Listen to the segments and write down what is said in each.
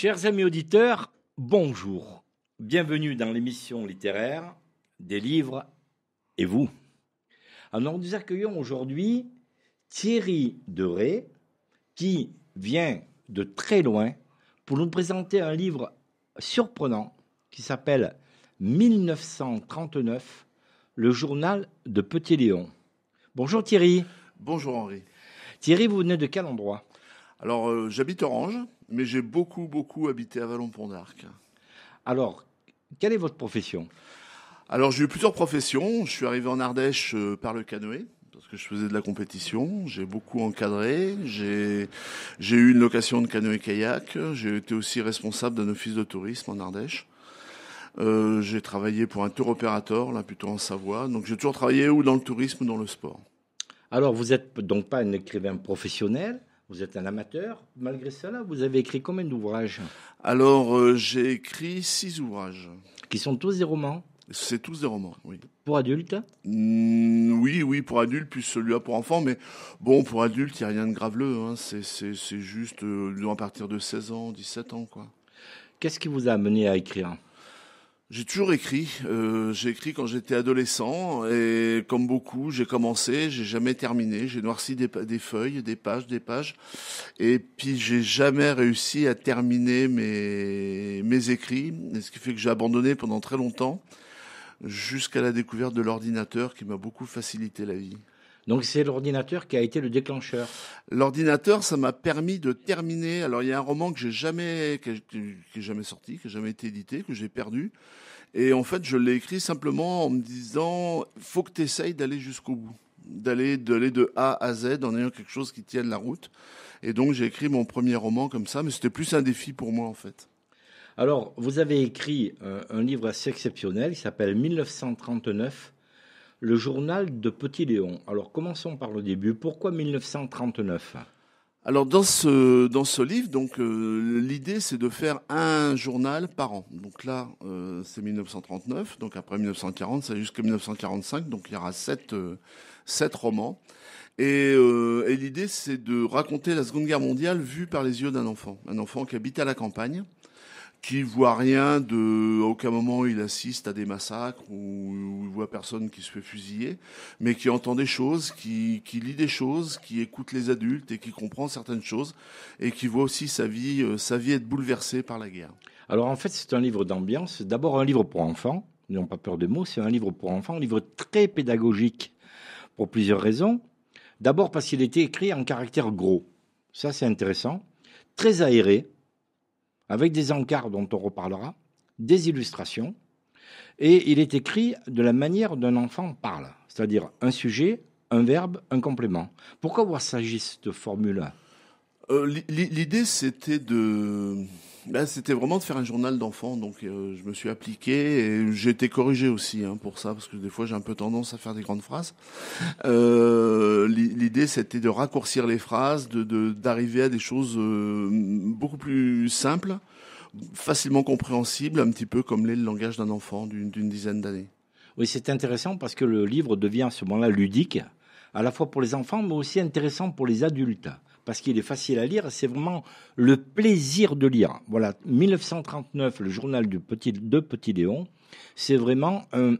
Chers amis auditeurs, bonjour. Bienvenue dans l'émission littéraire des livres et vous. Alors nous accueillons aujourd'hui Thierry Deray qui vient de très loin pour nous présenter un livre surprenant qui s'appelle 1939, le journal de Petit Léon. Bonjour Thierry. Bonjour Henri. Thierry, vous venez de quel endroit ? Alors, j'habite Orange, mais j'ai beaucoup habité à Vallon-Pont-d'Arc. Alors, quelle est votre profession ? Alors, j'ai eu plusieurs professions. Je suis arrivé en Ardèche par le canoë, parce que je faisais de la compétition. J'ai beaucoup encadré. J'ai eu une location de canoë-kayak. J'ai été aussi responsable d'un office de tourisme en Ardèche. J'ai travaillé pour un tour opérateur, là plutôt en Savoie. Donc, j'ai toujours travaillé ou dans le tourisme ou dans le sport. Alors, vous n'êtes donc pas un écrivain professionnel, vous êtes un amateur. Malgré cela, vous avez écrit combien d'ouvrages ? Alors, j'ai écrit 6 ouvrages. Qui sont tous des romans ? C'est tous des romans, oui. Pour adultes ? Oui, pour adultes, plus celui-là pour enfants. Mais bon, pour adultes, il n'y a rien de graveleux. Hein. C'est juste à partir de 16 ans, 17 ans, quoi. Qu'est-ce qui vous a amené à écrire ? J'ai toujours écrit. J'ai écrit quand j'étais adolescent. Et comme beaucoup, j'ai commencé, j'ai jamais terminé. J'ai noirci des feuilles, des pages. Et puis, j'ai jamais réussi à terminer mes écrits. Et ce qui fait que j'ai abandonné pendant très longtemps, jusqu'à la découverte de l'ordinateur qui m'a beaucoup facilité la vie. Donc c'est l'ordinateur qui a été le déclencheur. L'ordinateur, ça m'a permis de terminer. Alors il y a un roman qui est jamais sorti, qui n'a jamais été édité, que j'ai perdu. Et en fait, je l'ai écrit simplement en me disant, faut que tu essayes d'aller jusqu'au bout, d'aller de A à Z en ayant quelque chose qui tienne la route. Et donc j'ai écrit mon premier roman comme ça, mais c'était plus un défi pour moi en fait. Alors, vous avez écrit un livre assez exceptionnel qui s'appelle 1939, le journal de Petit Léon. Alors, commençons par le début. Pourquoi 1939 ? Alors dans ce livre, donc l'idée c'est de faire un journal par an. Donc là c'est 1939, donc après 1940 c'est jusqu'à 1945, donc il y aura 7 romans. Et l'idée c'est de raconter la Seconde Guerre mondiale vue par les yeux d'un enfant qui habite à la campagne, qui voit rien à aucun moment il assiste à des massacres ou il voit personne qui se fait fusiller, mais qui entend des choses, qui lit des choses, qui écoute les adultes et qui comprend certaines choses et qui voit aussi sa vie être bouleversée par la guerre. Alors en fait, c'est un livre d'ambiance. D'abord un livre pour enfants, n'ayons pas peur des mots, c'est un livre pour enfants, un livre très pédagogique pour plusieurs raisons. D'abord parce qu'il était écrit en caractère gros, ça c'est intéressant, très aéré, avec des encarts dont on reparlera, des illustrations, et il est écrit de la manière d'un enfant parle, c'est-à-dire un sujet, un verbe, un complément. Pourquoi avoir choisi cette formule ? L'idée c'était c'était vraiment de faire un journal d'enfant, donc je me suis appliqué et j'ai été corrigé aussi pour ça, parce que des fois j'ai un peu tendance à faire des grandes phrases. L'idée c'était de raccourcir les phrases, d'arriver à des choses beaucoup plus simples, facilement compréhensibles, un petit peu comme l'est le langage d'un enfant d'une dizaine d'années. Oui, c'est intéressant parce que le livre devient à ce moment-là ludique, à la fois pour les enfants, mais aussi intéressant pour les adultes, parce qu'il est facile à lire, c'est vraiment le plaisir de lire. Voilà, 1939, le journal de Petit Léon, c'est vraiment un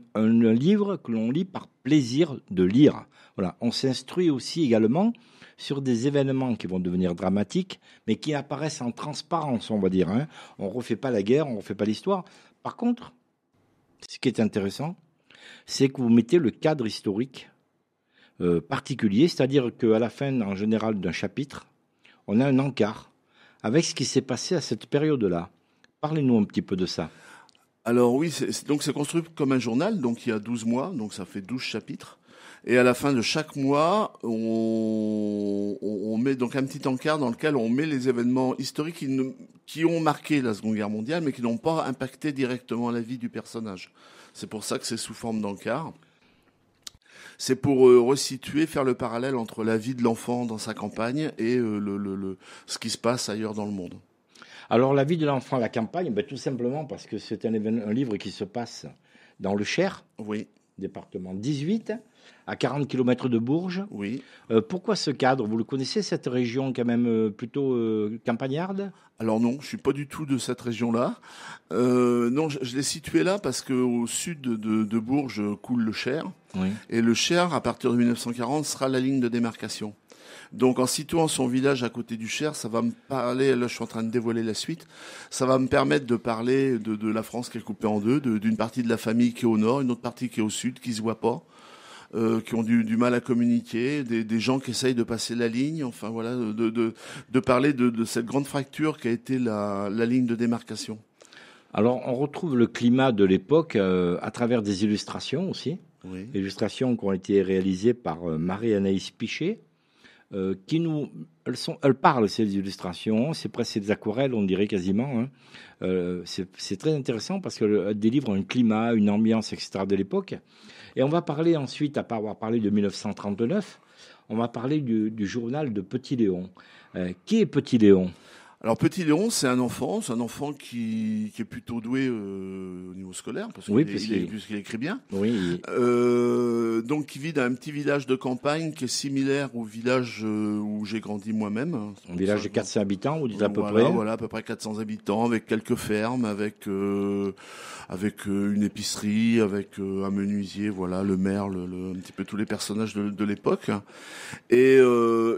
livre que l'on lit par plaisir de lire. Voilà, on s'instruit aussi également sur des événements qui vont devenir dramatiques, mais qui apparaissent en transparence, on va dire. On ne refait pas la guerre, on ne refait pas l'histoire. Par contre, ce qui est intéressant, c'est que vous mettez le cadre historique particulier, c'est-à-dire qu'à la fin, en général, d'un chapitre, on a un encart avec ce qui s'est passé à cette période-là. Parlez-nous un petit peu de ça. Alors oui, c'est construit comme un journal, donc il y a 12 mois, donc ça fait 12 chapitres. Et à la fin de chaque mois, on met donc un petit encart dans lequel on met les événements historiques qui ont marqué la Seconde Guerre mondiale, mais qui n'ont pas impacté directement la vie du personnage. C'est pour ça que c'est sous forme d'encart. C'est pour resituer, faire le parallèle entre la vie de l'enfant dans sa campagne et ce qui se passe ailleurs dans le monde. Alors la vie de l'enfant à la campagne, tout simplement parce que c'est un livre qui se passe dans le Cher. Oui. département 18, à 40 km de Bourges. Oui. Pourquoi ce cadre? Vous le connaissez, cette région quand même plutôt campagnarde? Alors non, je suis pas du tout de cette région-là. Non, je l'ai situé là parce que au sud de Bourges coule le Cher. Oui. Et le Cher, à partir de 1940, sera la ligne de démarcation. Donc en situant son village à côté du Cher, ça va me parler, là je suis en train de dévoiler la suite, ça va me permettre de parler de la France qui est coupée en deux, d'une partie de la famille qui est au nord, une autre partie qui est au sud, qui se voit pas. Qui ont du mal à communiquer, des gens qui essayent de passer la ligne, enfin voilà, de parler de cette grande fracture qui a été la ligne de démarcation. Alors, on retrouve le climat de l'époque à travers des illustrations aussi. Oui. Illustrations qui ont été réalisées par Marie-Anaïs Pichet, elles parlent, ces illustrations, c'est presque des aquarelles, on dirait quasiment. Hein. C'est très intéressant parce qu'elles délivrent un climat, une ambiance, etc. de l'époque. Et on va parler ensuite, après avoir parlé de 1939, on va parler du journal de Petit Léon. Qui est Petit Léon? Alors Petit Léon, c'est un enfant qui est plutôt doué au niveau scolaire parce Oui, puisqu'il écrit bien. Oui. Donc qui vit dans un petit village de campagne qui est similaire au village où j'ai grandi moi-même. Un village de 400 habitants, vous dites à peu Voilà, près. Voilà, à peu près 400 habitants, avec quelques fermes, avec une épicerie, avec un menuisier, voilà, le maire, un petit peu tous les personnages de l'époque. Et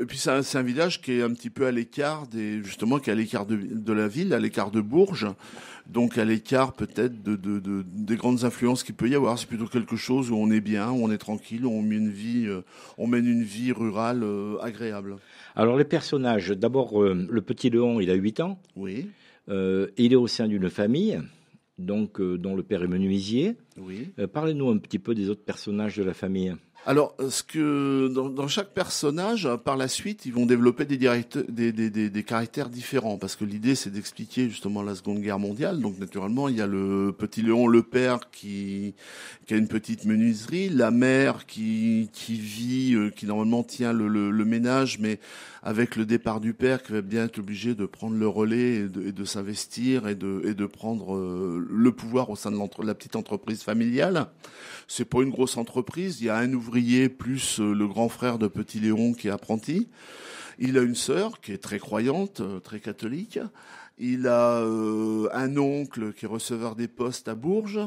puis c'est un village qui est un petit peu à l'écart justement qui est à l'écart de la ville, à l'écart de Bourges, donc à l'écart peut-être des grandes influences qu'il peut y avoir. C'est plutôt quelque chose où on est bien, où on est tranquille, où on mène une vie rurale agréable. Alors les personnages, d'abord le petit Léon, il a 8 ans. Oui. Il est au sein d'une famille, donc dont le père est menuisier. Oui. Parlez-nous un petit peu des autres personnages de la famille. Alors, dans chaque personnage, par la suite, ils vont développer des caractères différents, parce que l'idée, c'est d'expliquer justement la Seconde Guerre mondiale. Donc, naturellement, il y a le petit Léon, le père, qui a une petite menuiserie, la mère qui vit, qui normalement tient le ménage, mais avec le départ du père, qui va bien être obligé de prendre le relais et de s'investir et de prendre le pouvoir au sein de la petite entreprise familiale. C'est pas une grosse entreprise. Il y a un ouvrier plus le grand frère de Petit Léon qui est apprenti. Il a une sœur qui est très croyante, très catholique. Il a un oncle qui est receveur des postes à Bourges,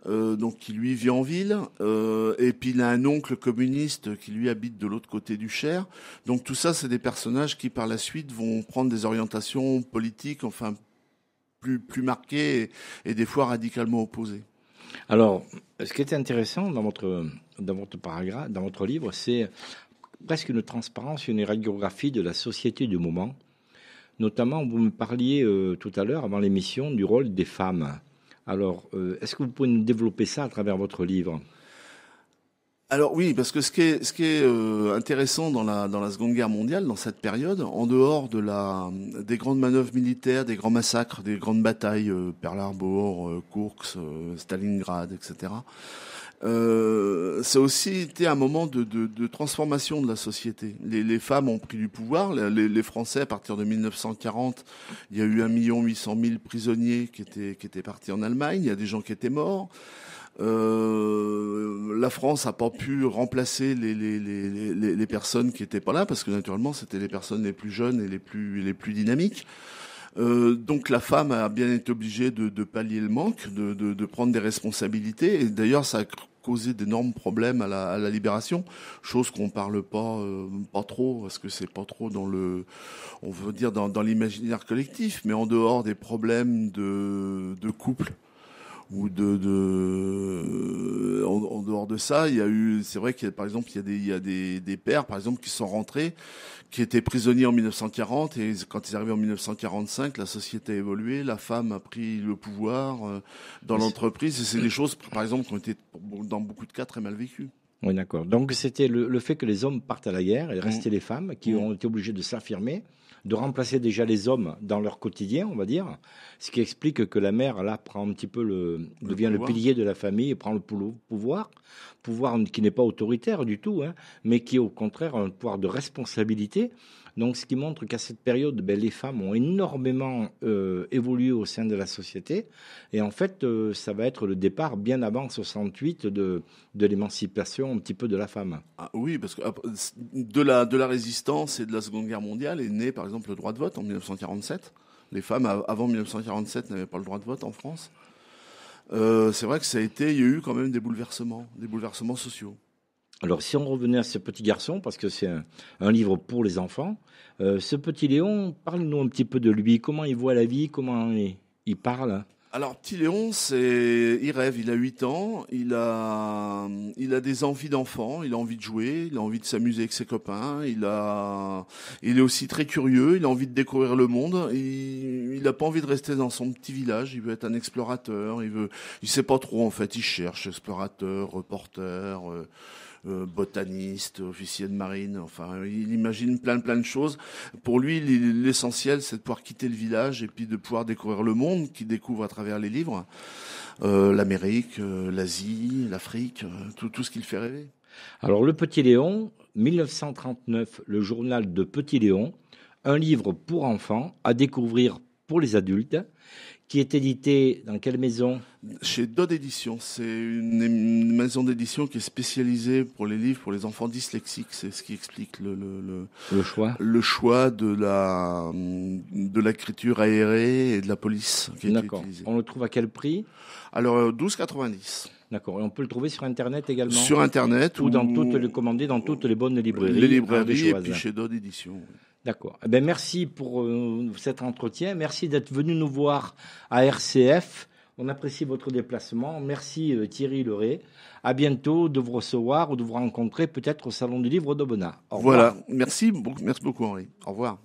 donc qui lui vit en ville. Et puis il a un oncle communiste qui lui habite de l'autre côté du Cher. Donc tout ça, c'est des personnages qui par la suite vont prendre des orientations politiques, enfin plus marquées et des fois radicalement opposées. Alors, ce qui est intéressant dans votre paragraphe, dans votre livre, c'est presque une transparence, une radiographie de la société du moment. Notamment, vous me parliez tout à l'heure, avant l'émission, du rôle des femmes. Alors, est-ce que vous pouvez nous développer ça à travers votre livre? Alors oui, parce que ce qui est intéressant dans la Seconde Guerre mondiale, dans cette période, en dehors des grandes manœuvres militaires, des grands massacres, des grandes batailles, Pearl Harbor, Kursk, Stalingrad, etc., ça a aussi été un moment de transformation de la société. Les femmes ont pris du pouvoir. Les Français, à partir de 1940, il y a eu 1 800 000 prisonniers qui étaient partis en Allemagne. Il y a des gens qui étaient morts. La France n'a pas pu remplacer les personnes qui étaient pas là parce que naturellement c'était les personnes les plus jeunes et les plus dynamiques. Donc la femme a bien été obligée de pallier le manque, de prendre des responsabilités. Et d'ailleurs, ça a causé d'énormes problèmes à la libération, chose qu'on parle pas trop, parce que c'est pas trop on veut dire dans l'imaginaire collectif, mais en dehors des problèmes de couple. Ou en dehors de ça, c'est vrai qu'il y a, par exemple, il y a des pères, par exemple, qui sont rentrés, qui étaient prisonniers en 1940, et quand ils arrivaient en 1945, la société a évolué, la femme a pris le pouvoir dans l'entreprise, et c'est des choses, par exemple, qui ont été, dans beaucoup de cas, très mal vécues. Oui, d'accord. Donc, c'était le fait que les hommes partent à la guerre et restaient les femmes qui ont été obligées de s'affirmer, de remplacer déjà les hommes dans leur quotidien, on va dire, ce qui explique que la mère, là, prend un petit peu devient le pilier de la famille et prend le pouvoir qui n'est pas autoritaire du tout, hein, mais qui, au contraire, a un pouvoir de responsabilité Donc, ce qui montre qu'à cette période, les femmes ont énormément évolué au sein de la société. Et en fait, ça va être le départ, bien avant 68, de l'émancipation un petit peu de la femme. Ah, oui, parce que de la résistance et de la Seconde Guerre mondiale est né, par exemple, le droit de vote en 1947. Les femmes, avant 1947, n'avaient pas le droit de vote en France. C'est vrai que il y a eu quand même des bouleversements sociaux. Alors, si on revenait à ce petit garçon, parce que c'est un livre pour les enfants, ce petit Léon, parle-nous un petit peu de lui. Comment il voit la vie, comment il parle. Alors, petit Léon, il rêve, il a 8 ans, il a des envies d'enfant, il a envie de jouer, il a envie de s'amuser avec ses copains, il est aussi très curieux, il a envie de découvrir le monde, il a pas envie de rester dans son petit village, il veut être un explorateur, il sait pas trop en fait, il cherche explorateur, reporter, botaniste, officier de marine, enfin, il imagine plein de choses. Pour lui, l'essentiel, c'est de pouvoir quitter le village et puis de pouvoir découvrir le monde qu'il découvre à travers les livres, l'Amérique, l'Asie, l'Afrique, tout ce qui le fait rêver. Alors, Le Petit Léon, 1939, le journal de Petit Léon, un livre pour enfants à découvrir pour les adultes, qui est édité dans quelle maison? Chez Dodd Éditions. C'est une maison d'édition qui est spécialisée pour les livres pour les enfants dyslexiques. C'est ce qui explique le choix de l'écriture aérée et de la police qui a été utilisée. On le trouve à quel prix? Alors 12,90. D'accord. Et on peut le trouver sur Internet également? Sur Internet ou dans dans toutes les bonnes librairies. Les librairies et puis chez Dodd Éditions. D'accord. Eh bien, merci pour cet entretien. Merci d'être venu nous voir à RCF. On apprécie votre déplacement. Merci Thierry Leray. À bientôt de vous recevoir ou de vous rencontrer peut-être au Salon du Livre d'Aubenas. Voilà. Merci beaucoup Henri. Au revoir.